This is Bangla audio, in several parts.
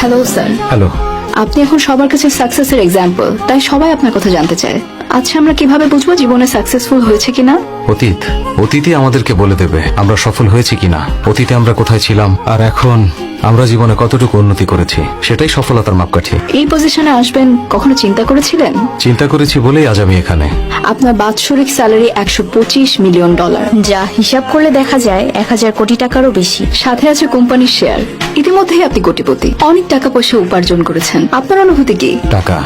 Hello sir. হ্যালো। আপনি এখন সবার কাছে সাকসেসের এক্সাম্পল, তাই সবাই আপনার কথা জানতে চায়। আচ্ছা, আমরা কিভাবে বুঝবো জীবনে সাকসেসফুল হয়েছে কিনা? অতীতই আমাদেরকে বলে দেবে আমরা সফল হয়েছি কিনা। অতীতে আমরা কোথায় ছিলাম আর এখন আমরা জীবনে কতটুকু উন্নতি করেছি, সেটাই সফলতার মাপকাঠি। এই পজিশনে আসবেন কখনো চিন্তা করেছিলেন? চিন্তা করেছি বলেই আজ আমি এখানে। আপনার বাৎসরিক স্যালারি $125 মিলিয়ন, যা হিসাব করলে দেখা যায় 1000 কোটি টাকারও বেশি। সাথে আছে কোম্পানির শেয়ার। ইতিমধ্যেই আপনি কোটিপতি, অনেক টাকা পয়সা উপার্জন করেছেন। আপনার অনুভূতি কি? টাকা।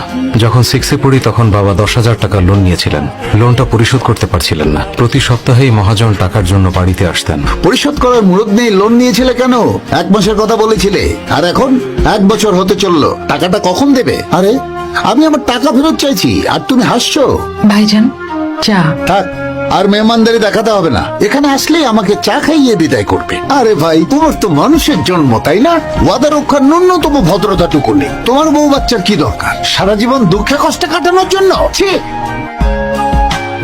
যখন 6-এ পড়ি তখন বাবা 10,000 টাকা লোন নিয়েছিলেন। লোনটা পরিশোধ করতে পারছিলেন না। প্রতি সপ্তাহেই মহাজন টাকার জন্য বাড়িতে আসতেন। পরিশোধ করার মুরদ নেই, লোন নিয়েছিলে কেন? 1 মাসের কথা বলেছিলে, আর এখন 1 বছর হতে চললো। টাকাটা কখন দেবে? আরে আমি আমার টাকা ফেরত চাইছি আর তুমি হাসছো। ভাইজান চা। থাক, আর মেহমানদারি দেখাতে হবে না। এখানে আসলেই আমাকে চা খাইয়ে বিদায় করবে। আরে ভাই, তোমার তো মানুষের জন্ম, তাই না? ওয়াদা রক্ষার ন্যূনতম ভদ্রতাটুকু নেই। তোমার বউ বাচ্চার কি দরকার সারা জীবন দুঃখে কষ্টে কাটানোর জন্য? ঠিক।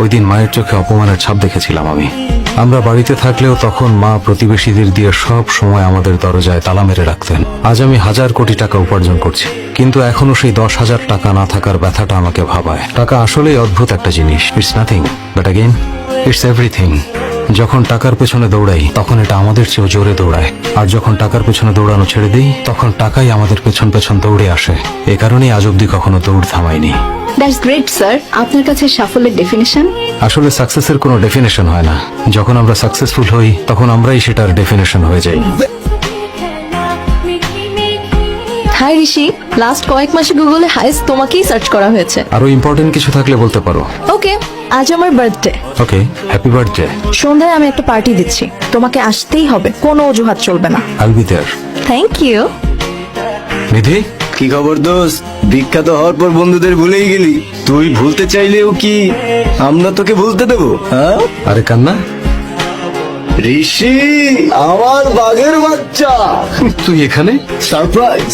ওই দিন মায়ের চোখে অপমানের ছাপ দেখেছিলাম আমি। আমরা বাড়িতে থাকলেও তখন মা প্রতিবেশীদের দিয়ে সব সময় আমাদের দরজায় তালা মেরে রাখতেন। আজ আমি 1000 কোটি টাকা উপার্জন করছি, কিন্তু এখনো সেই 10,000 টাকা না থাকার ব্যথাটা আমাকে ভাবায়। টাকা আসলেই অদ্ভুত একটা জিনিস। It's nothing but again it's everything. যখন টাকার পেছনে দৌড়াই তখন এটা আমাদের চেয়েও জোরে দৌড়ায়, আর যখন টাকার পেছনে দৌড়ানো ছেড়ে দিই তখন টাকাই আমাদের পেছন পেছন দৌড়ে আসে। এ কারণেই আজ অব্দি কখনো দৌড় থামাইনি। That's great sir. আপনার কাছে সাফল্যের ডেফিনেশন? আসলে সাকসেসের কোনো ডেফিনেশন হয় না। যখন আমরা সাকসেসফুল হই তখন আমরাই সেটার ডেফিনেশন হয়ে যাই। হাই ঋষি, লাস্ট কয়েক মাসে গুগলে হাইস্ট তোমাকেই সার্চ করা হয়েছে। আরো ইম্পর্টেন্ট কিছু থাকলে বলতে পারো। ওকে, আজ আমার বার্থডে। ওকে, হ্যাপি বার্থডে। সন্ধ্যায় আমি একটা পার্টি দিচ্ছি, তোমাকে আসতেই হবে, কোনো অজুহাত চলবে না। I'll be there. Thank you. Nidhi, কি খবর দোস্ত? বিখ্যাত হওয়ার পর বন্ধুদের ভুলেই গেলি। তুই ভুলতে চাইলেও কি আমরা তোকে ভুলতে দেবো? হ্যাঁ, আরে কান্না, ঋষি আমার বাঘের বাচ্চা। তুই এখানে? সারপ্রাইজ।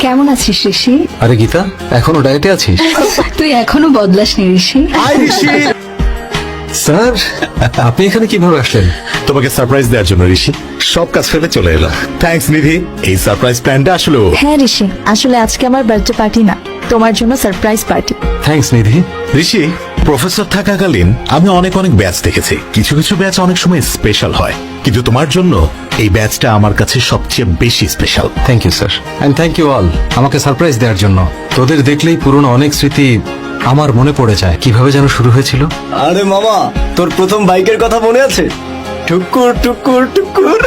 কেমন আছিস ঋষি? আরে গীতা, এখনো ডায়েটে আছিস? তুই এখনো বদলাসনি ঋষি। হাই ঋষি। স্যার, আপনি এখানে কিভাবে আসলেন? তোমাকে সারপ্রাইজ দেওয়ার জন্য ঋষি। সব কাজ ফেলে চলে এলাম। থ্যাঙ্কস নিধি, এই সারপ্রাইজ প্ল্যানটা আসলো। হ্যাঁ ঋষি, আসলে আজকে আমার বার্থডে পার্টি না, তোমার জন্য সারপ্রাইজ পার্টি। থ্যাঙ্কস নিধি। ঋষি, প্রফেসর থাকাকালীন আমি অনেক ব্যাচ দেখেছি। কিছু কিছু ব্যাচ অনেক সময় স্পেশাল হয়, কিন্তু তোমার জন্য এই ব্যাচটা আমার কাছে সবচেয়ে বেশি special. Thank you sir, and thank you all আমাকে সারপ্রাইজ দেওয়ার জন্য। তোদের দেখলেই পুরনো অনেক স্মৃতি আমার মনে পড়ে যায়। কিভাবে যেন শুরু হয়েছিল। আরে মামা, তোর প্রথম বাইকের কথা মনে আছে? টুকুর টুকুর টুকুর।